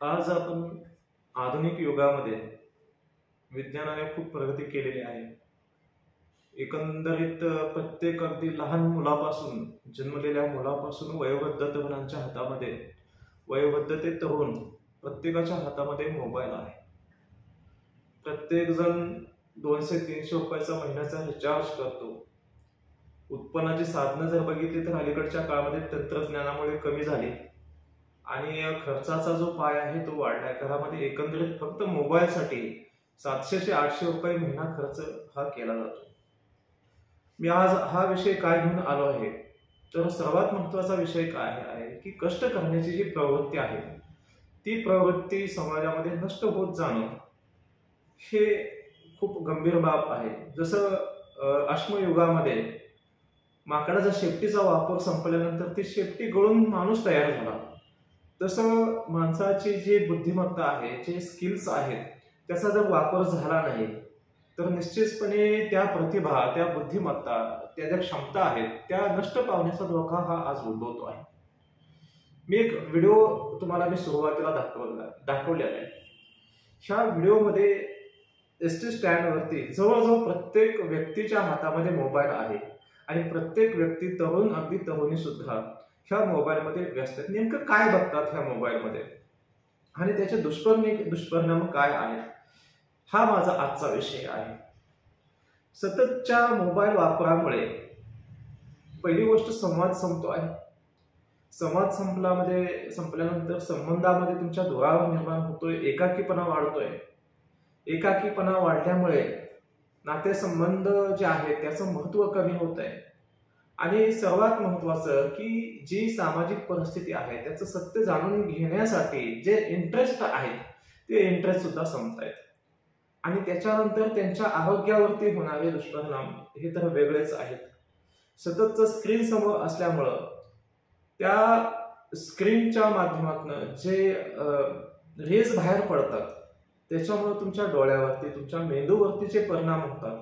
आज आपण आधुनिक युगामध्ये विज्ञानाने खूप प्रगती केलेली आहे. एकंदरीत प्रत्येक अगदी लहान मुलापासून जन्मलेल्या मुलापासून वयोवृद्ध तरुणांच्या हातामध्ये, वयोवृद्ध ते तरुण प्रत्येकाच्या हातामध्ये मोबाईल आहे. प्रत्येक जण 200-300 रुपयाचा महिन्याचा रिचार्ज करतो. उत्पन्नाची साधनं जर बघितली तर अलीकडच्या काळामध्ये तंत्रज्ञानामुळे कमी झाली आणि खर्चाचा जो पाय आहे तो वाढलाय. घरामध्ये एकंदरीत फक्त मोबाईलसाठी 700 ते 800 रुपये महिना खर्च हा केला जातो. मी आज हा विषय काय घेऊन आलो आहे तर सर्वात महत्वाचा विषय काय आहे की कष्ट करण्याची जी प्रवृत्ती आहे ती प्रवृत्ती समाजामध्ये नष्ट होत जाणं हे खूप गंभीर बाब आहे. जसं अश्मयुगामध्ये माकडाच्या शेपटीचा वापर संपल्यानंतर ती शेपटी गळून माणूस तयार झाला, तसं माणसाची जी बुद्धिमत्ता आहे, जे स्किल्स आहेत त्याचा जर वापर झाला नाही तर निश्चितपणे त्या प्रतिभा, त्या बुद्धिमत्ता, त्या ज्या क्षमता आहेत त्या नष्ट पावण्याचा धोका हा आज उद्भवतो आहे. मी एक व्हिडिओ तुम्हाला मी सुरुवातीला दाखवलेला आहे. ह्या व्हिडिओमध्ये एसटी स्टँडवरती जवळजवळ प्रत्येक व्यक्तीच्या हातामध्ये मोबाईल आहे आणि प्रत्येक व्यक्ती, तरुण अगदी तरुणी सुद्धा ह्या मोबाईलमध्ये व्यस्त आहेत. नेमकं काय बघतात ह्या मोबाईलमध्ये आणि त्याचे दुष्परिणाम काय आहेत हा माझा आजचा विषय आहे. सततच्या मोबाईल वापरामुळे पहिली गोष्ट संवाद संपतो आहे. संवाद संपल्यानंतर संबंधामध्ये तुमच्या दुरावा निर्माण होतोय, एकाकीपणा वाढतोय. एकाकीपणा वाढल्यामुळे नातेसंबंध जे आहेत त्याचं महत्व कमी होत आहे आणि सर्वात महत्वाचं की जी सामाजिक परिस्थिती आहे त्याचं सत्य जाणून घेण्यासाठी जे इंटरेस्ट आहेत ते इंटरेस्ट सुद्धा संपत आहेत आणि त्याच्यानंतर त्यांच्या आरोग्यावरती होणारे दुष्परिणाम हे तर वेगळेच आहेत. सततच स्क्रीन समोर असल्यामुळं त्या स्क्रीनच्या माध्यमातून जे रेज बाहेर पडतात त्याच्यामुळे तुमच्या डोळ्यावरती, तुमच्या मेंदूवरती जे परिणाम होतात,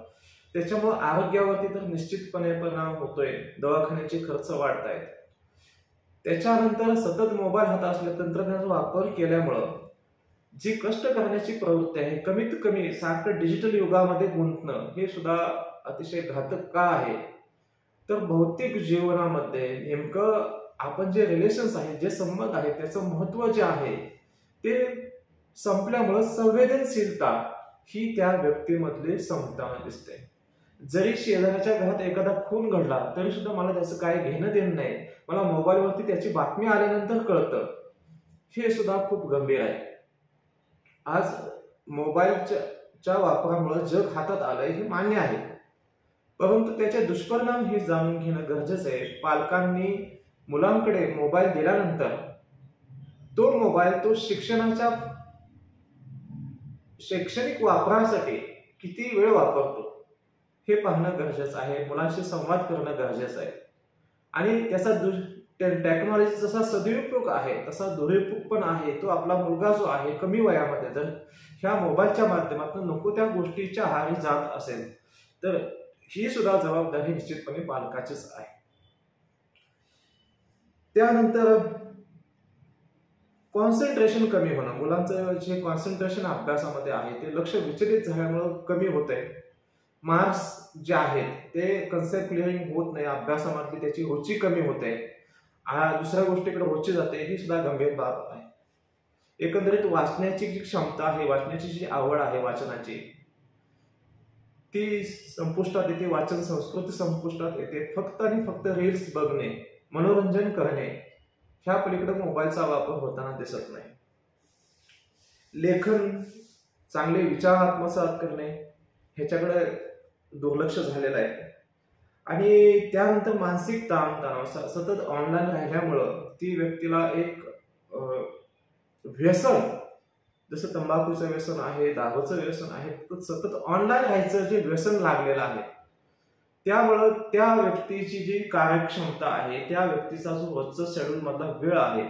त्याच्यामुळे आरोग्यावरती तर निश्चितपणे परिणाम होतोय. दवाखान्याचे खर्च वाढतायत. त्याच्यानंतर सतत मोबाईल हातात असल्या तंत्रज्ञानाचा वापर केल्यामुळं जी कष्ट करण्याची प्रवृत्ती आहे, कमीत कमी सारखं डिजिटल युगामध्ये गुंतणं हे सुद्धा अतिशय घातक का आहे? तर भौतिक जीवनामध्ये नेमकं आपण जे रिलेशन्स आहेत, जे संबंध आहेत, त्याचं महत्व जे आहे ते संपल्यामुळं संवेदनशीलता ही त्या व्यक्तीमधली संपताना दिसते. जरी शेजाऱ्याच्या घरात एखादा खून घडला तरी सुद्धा मला त्याचं काय घेणं देणं नाही, मला मोबाईलवरती त्याची बातमी आल्यानंतर कळतं, हे सुद्धा खूप गंभीर आहे. आज मोबाईलच्या वापरामुळे जग हातात आलंय हे मान्य आहे, परंतु त्याचे दुष्परिणाम हे जाणून घेणं गरजेचं आहे. पालकांनी मुलांकडे मोबाईल दिल्यानंतर तो मोबाईल तो शैक्षणिक वापरासाठी किती वेळ वापरतो हे पाहणं गरजेचं आहे. मुलांशी संवाद करणं गरजेचं आहे. आणि त्याचा टेक्नॉलॉजी जसा सदुपयोग आहे तसा दुरुपयोग पण आहे. तो आपला मुलगा जो आहे कमी वयामध्ये जर ह्या मोबाईलच्या माध्यमातून नको त्या गोष्टीच्या आहारी जात असेल तर ही सुद्धा जबाबदारी निश्चितपणे पालकाचीच आहे. त्यानंतर कॉन्सन्ट्रेशन कमी होणं, मुलांचं जे कॉन्सन्ट्रेशन अभ्यासामध्ये आहे ते लक्ष विचलित झाल्यामुळं कमी होतंय. मार्क्स जे आहेत ते कन्सेप्ट क्लिअरिंग होत नाही, अभ्यासामधली त्याची रुची कमी होते, दुसऱ्या गोष्टीकडे रुची जाते, ही सुद्धा गंभीर बाब आहे. एकंदरीत वाचण्याची जी क्षमता आहे, वाचण्याची जी आवड आहे वाचनाची, ती संपुष्टात येते. वाचन संस्कृती संपुष्टात येते. फक्त आणि फक्त रील्स बघणे, मनोरंजन करणे ह्या पलीकडे मोबाईलचा वापर होताना दिसत नाही. लेखन, चांगले विचार आत्मसात करणे ह्याच्याकडे दुर्लक्ष झालेलं आहे. आणि त्यानंतर मानसिक ताणतणाव सतत ऑनलाईन राहिल्यामुळं ती व्यक्तीला एक व्यसन, जसं तंबाखूचं व्यसन आहे, दारूचं व्यसन आहे, तर सतत ऑनलाईन राहायचं जे व्यसन लागलेलं आहे त्यामुळं त्या व्यक्तीची जी कार्यक्षमता आहे, त्या व्यक्तीचा जो रोजचा शेड्यूल मधला वेळ आहे,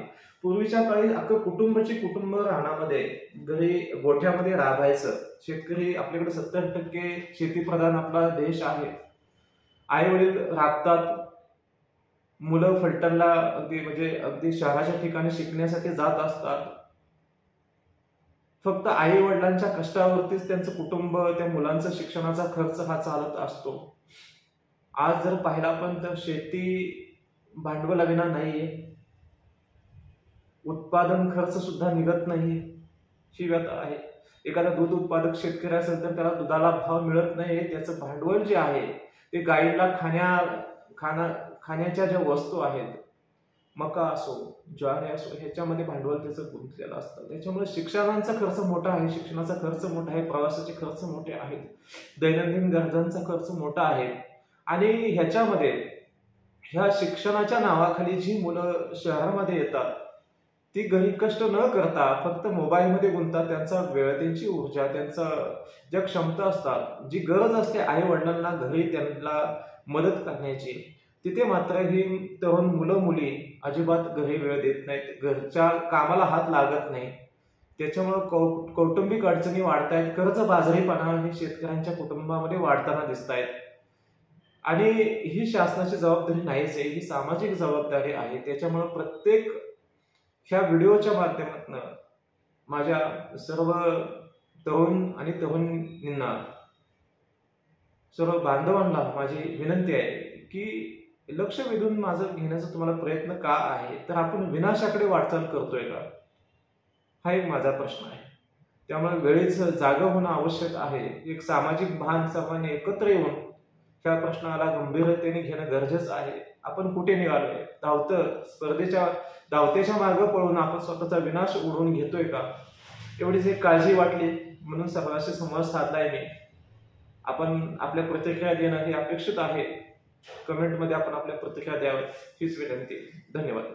पूर्वीच्या काळी अख्खं कुटुंब रानामध्ये घरी गोठ्यामध्ये राबायचं. शेतकरी आपल्याकडे 70% शेतीप्रधान आपला देश आहे. आई वडील राबतात, मुलं फलटणला अगदी शहराच्या ठिकाणी शिकण्यासाठी जात असतात. फक्त आई वडिलांच्या कष्टावरतीच त्यांचं कुटुंब, त्या मुलांचा शिक्षणाचा खर्च हा चालत असतो. आज जर पाहिला पण तर शेती भांडवलाविना नाहीये, उत्पादन खर्च सुद्धा निघत नाही, ही व्यथा आहे. एखादा दूध उत्पादक शेतकरी असेल तर त्याला दुधाला भाव मिळत नाही. त्याचं भांडवल जे आहे ते गाईला खाण्याच्या ज्या वस्तू आहेत, मका असो, ज्वारी असो, ह्याच्यामध्ये भांडवल त्याचं गुंतलेलं असतं. त्याच्यामुळे शिक्षणाचा खर्च मोठा आहे, शिक्षणाचा खर्च मोठा आहे, प्रवासाचे खर्च मोठे आहेत, दैनंदिन गरजांचा खर्च मोठा आहे. आणि ह्याच्यामध्ये ह्या शिक्षणाच्या नावाखाली जी मुलं शहरामध्ये येतात ती घरी कष्ट न करता फक्त मोबाईलमध्ये गुंततात. त्यांचा वेळ, त्यांची ऊर्जा, त्यांचा ज्या क्षमता असतात, जी गरज असते आई वडिलांना घरी त्यांना मदत करण्याची, तिथे मात्र ही तरुण मुलं मुली अजिबात घरी वेळ देत नाहीत, घरच्या कामाला हात लागत नाही. त्याच्यामुळे कौटुंबिक अडचणी वाढतायत, कर्जबाजारीपणा हे शेतकऱ्यांच्या कुटुंबामध्ये वाढताना दिसत आहेत. आणि ही शासनाची जबाबदारी नाहीच आहे, ही सामाजिक जबाबदारी आहे. त्याच्यामुळे प्रत्येक ह्या व्हिडिओच्या माध्यमातून माझ्या सर्व तरुण आणि तरुणींना, सर्व बांधवांना माझी विनंती आहे की लक्ष वेधून माझं घेण्याचा तुम्हाला प्रयत्न का आहे, तर आपण विनाशाकडे वाटचाल करतोय का, हा एक माझा प्रश्न आहे. त्यामुळे वेळेच जागा होणं आवश्यक आहे. एक सामाजिक भान सर्वांनी एकत्र येऊन ह्या प्रश्नाला गंभीरतेने घेणं गरजेचं आहे. आपण कुठे निघालोय? धावत्याच्या मार्ग पळून आपण स्वतःचा विनाश ओढून घेतोय का? एवढीच एक काळजी वाटली म्हणून सर्वांशी संवाद साधलाय मी. आपण आपल्या प्रतिक्रिया देणं हे अपेक्षित आहे. कमेंटमध्ये आपण आपल्या प्रतिक्रिया द्याव्यात हीच विनंती. धन्यवाद.